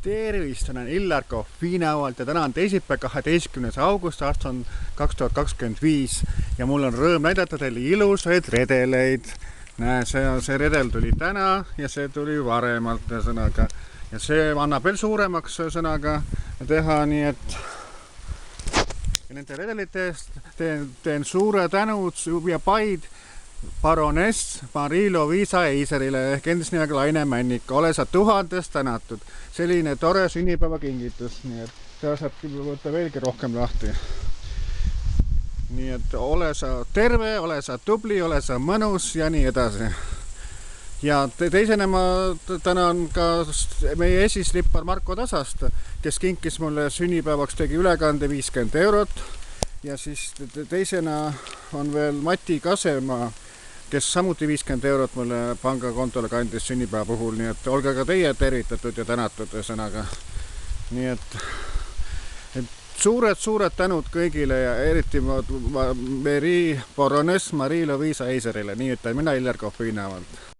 Tervist, olen Illar Kohvinavalt ja täna on teisipäev 12. august, aasta on 2025 ja mul on rõõm näidata teile ilusaid redeleid. Näe, see redel tuli täna ja see tuli varemalt sõnaga. Ja see annab veel suuremaks sõnaga teha, nii et nende redelite eest teen suure tänud ja paid Baroness Marie-Louise Eiserile ehk endist nimega Laine Männik. Ole sa 1000 tänatud. Selline tore sünnipäeva kingitus, nii et seda saab võtta veelgi rohkem lahti. Nii et ole sa terve, ole sa tubli, ole sa mõnus ja nii edasi. Ja teisena ma tänan ka meie esisrippar Marko Tasast, kes kinkis mulle sünnipäevaks, tegi ülekande 50 eurot. Ja siis teisena on veel Mati Kasemaa, kes samuti 50 eurot mulle pangakontole kandis sünnipäeva puhul, nii et olge ka teie tervitatud ja tänatud sõnaga. Nii et suured tänud kõigile ja eriti Baroness Marie-Louise Eiserile, nii et mina Illar Kohvinavalt.